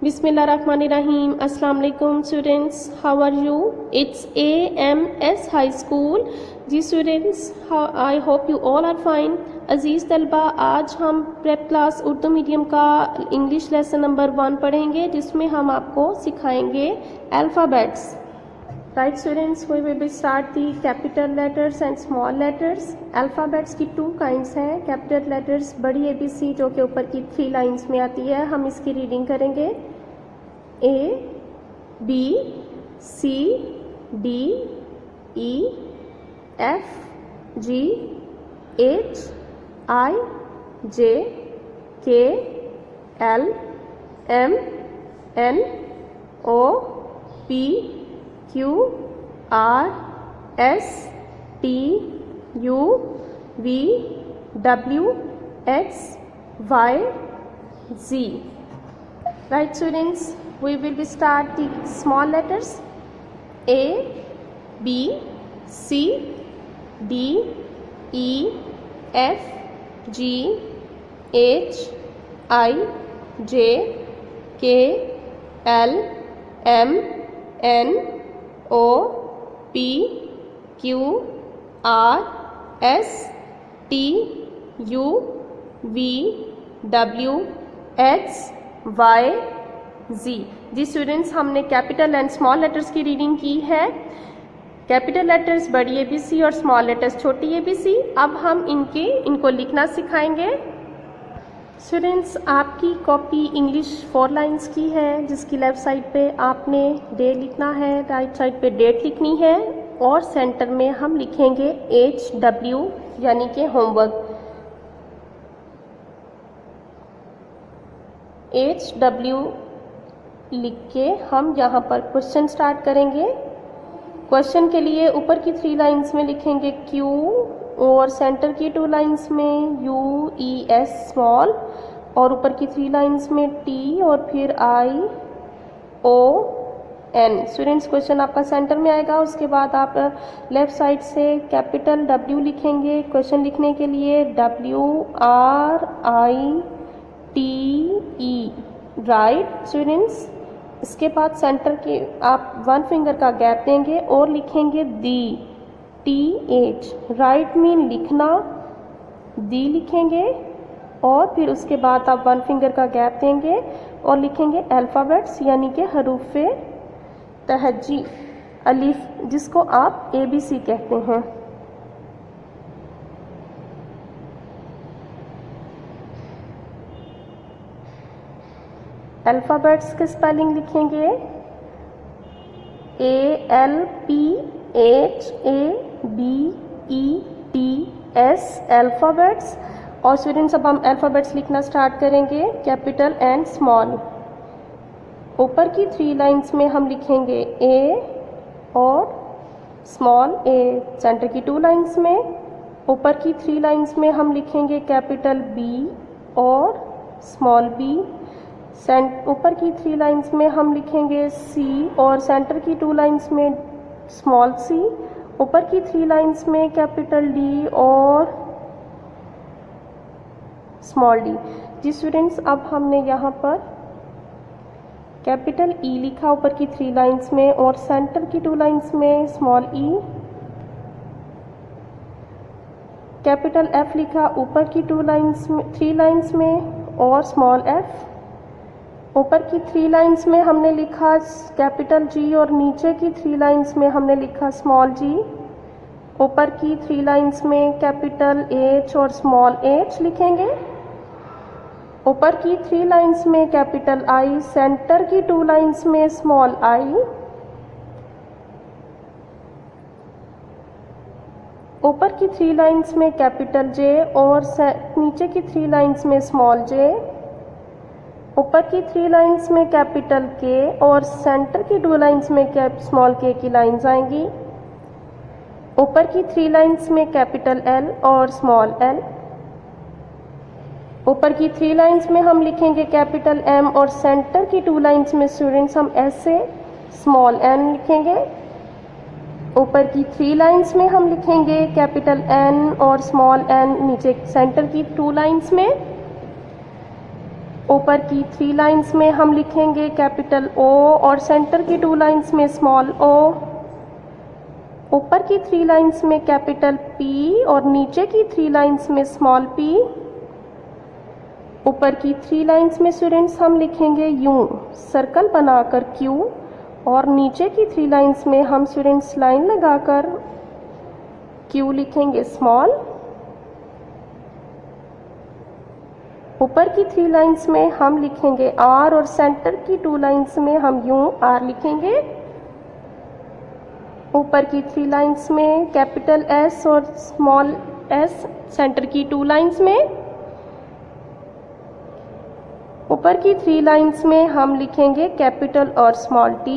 Bismillahirrahmanirrahim. Assalamu alaikum students. How are you? It's AMS High School. जी students, I hope you all are fine. अजीज़ तलबा, आज हम prep class Urdu medium का English lesson number 1 पढ़ेंगे, जिसमें हम आपको सिखाएंगे alphabets. Right students, we will start the capital letters and small letters. Alphabets की 2 काइंड्स हैं. कैपिटल लेटर्स बड़ी ABC जो कि ऊपर की 3 लाइंस में आती है. हम इसकी रीडिंग करेंगे. A, B, C, D, E, F, G, H, I, J, K, L, M, N, O, P, Q, R, S, T, U, V, W, X, Y, Z. Right students, we will start the small letters. A, B, C, D, E, F, G, H, I, J, K, L, M, N, O, P, Q, R, S, T, U, V, W, X, Y, Z. Ji students, हमने capital and small letters की reading की है. Capital letters बड़ी ABC और small letters छोटी ABC. अब हम इनको लिखना सिखाएंगे. स्टूडेंट्स, आपकी कॉपी इंग्लिश 4 लाइंस की है, जिसकी लेफ़्ट साइड पे आपने डे लिखना है, राइट साइड पे डेट लिखनी है, और सेंटर में हम लिखेंगे HW यानी कि होमवर्क. HW लिख के हम यहाँ पर क्वेश्चन स्टार्ट करेंगे. क्वेश्चन के लिए ऊपर की 3 लाइंस में लिखेंगे Q और सेंटर की 2 लाइंस में UES स्मॉल, और ऊपर की 3 लाइंस में T और फिर ION. स्टूडेंट्स, क्वेश्चन आपका सेंटर में आएगा. उसके बाद आप लेफ़्ट साइड से कैपिटल W लिखेंगे. क्वेश्चन लिखने के लिए WRITE. राइट स्टूडेंट्स, इसके बाद सेंटर के आप 1 फिंगर का गैप देंगे और लिखेंगे दी, TH. राइट मीन लिखना, दी लिखेंगे, और फिर उसके बाद आप 1 फिंगर का गैप देंगे और लिखेंगे अल्फ़ाबेट्स यानी कि हरूफ़े तहजी, अलिफ, जिसको आप ABC कहते हैं. अल्फ़ाबेट्स की स्पेलिंग लिखेंगे ALPHABETS अल्फ़ाबेट्स. और स्टूडेंट्स, अब हम अल्फ़ाबेट्स लिखना स्टार्ट करेंगे, कैपिटल एंड स्मॉल. ऊपर की 3 लाइंस में हम लिखेंगे A और स्मॉल A. सेंटर की 2 लाइंस में ऊपर की 3 लाइंस में हम लिखेंगे कैपिटल B और स्मॉल B. ऊपर की 3 लाइंस में हम लिखेंगे C और सेंटर की 2 लाइंस में स्मॉल C. ऊपर की 3 लाइंस में कैपिटल D और स्मॉल D. जी स्टूडेंट्स, अब हमने यहाँ पर कैपिटल E लिखा ऊपर की 3 लाइंस में, और सेंटर की 2 लाइंस में स्मॉल E. कैपिटल F लिखा ऊपर की 3 लाइंस में और स्मॉल F. ऊपर की 3 लाइंस में हमने लिखा कैपिटल G और नीचे की 3 लाइंस में हमने लिखा स्मॉल G. ऊपर की 3 लाइंस में कैपिटल H और स्मॉल H लिखेंगे. ऊपर की 3 लाइंस में कैपिटल I, सेंटर की 2 लाइंस में स्मॉल I. ऊपर की 3 लाइंस में कैपिटल J और नीचे की 3 लाइंस में स्मॉल J. ऊपर की 3 लाइंस में कैपिटल K और सेंटर की 2 लाइंस में स्मॉल K की लाइंस आएंगी. ऊपर की 3 लाइंस में कैपिटल L और स्मॉल L. ऊपर की 3 लाइंस में हम लिखेंगे कैपिटल M और सेंटर की 2 लाइंस में स्टूडेंट्स हम ऐसे स्मॉल n लिखेंगे. ऊपर की 3 लाइंस में हम लिखेंगे कैपिटल N और स्मॉल n नीचे सेंटर की 2 लाइंस में. ऊपर की 3 लाइंस में हम लिखेंगे कैपिटल O और सेंटर की 2 लाइंस में स्मॉल o। ऊपर की 3 लाइंस में कैपिटल P और नीचे की 3 लाइंस में स्मॉल p। ऊपर की 3 लाइंस में स्टूडेंट्स हम लिखेंगे यूं सर्कल बनाकर Q और नीचे की 3 लाइंस में हम स्टूडेंट्स लाइन लगाकर Q लिखेंगे स्मॉल। ऊपर की 3 लाइंस में हम लिखेंगे R और सेंटर की 2 लाइंस में हम यूं R लिखेंगे। ऊपर की 3 लाइंस में कैपिटल S और स्मॉल s सेंटर की 2 लाइंस में। ऊपर की 3 लाइंस में हम लिखेंगे कैपिटल और स्मॉल t।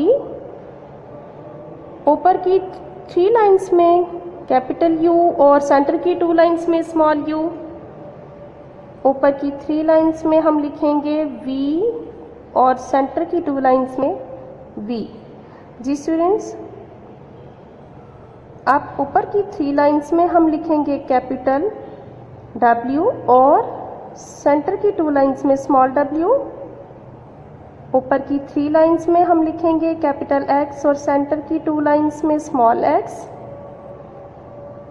ऊपर की 3 लाइंस में कैपिटल U और सेंटर की 2 लाइंस में स्मॉल u। ऊपर की 3 लाइंस में हम लिखेंगे V और सेंटर की 2 लाइंस में V। जी स्टूडेंट्स, अब ऊपर की 3 लाइंस में हम लिखेंगे कैपिटल W और सेंटर की 2 लाइंस में स्मॉल w। ऊपर की 3 लाइंस में हम लिखेंगे कैपिटल X और सेंटर की 2 लाइंस में स्मॉल x।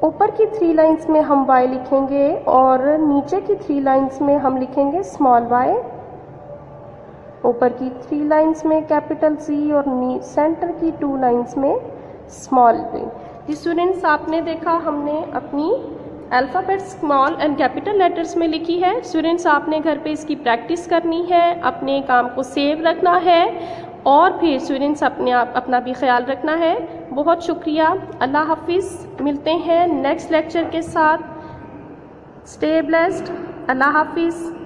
ऊपर की 3 लाइंस में हम y लिखेंगे और नीचे की 3 लाइंस में हम लिखेंगे स्मॉल y। ऊपर की 3 लाइंस में कैपिटल Z और सेंटर की 2 लाइंस में स्मॉल v। जी स्टूडेंट्स, आपने देखा हमने अपनी alphabet small and capital letters में लिखी है। स्टूडेंट्स, आपने घर पे इसकी प्रैक्टिस करनी है, अपने काम को सेव रखना है और फिर स्टूडेंट्स अपना भी ख्याल रखना है। बहुत शुक्रिया, अल्लाह हाफिज़। मिलते हैं नेक्स्ट लेक्चर के साथ। स्टे ब्लेस्ड, अल्लाह हाफिज़।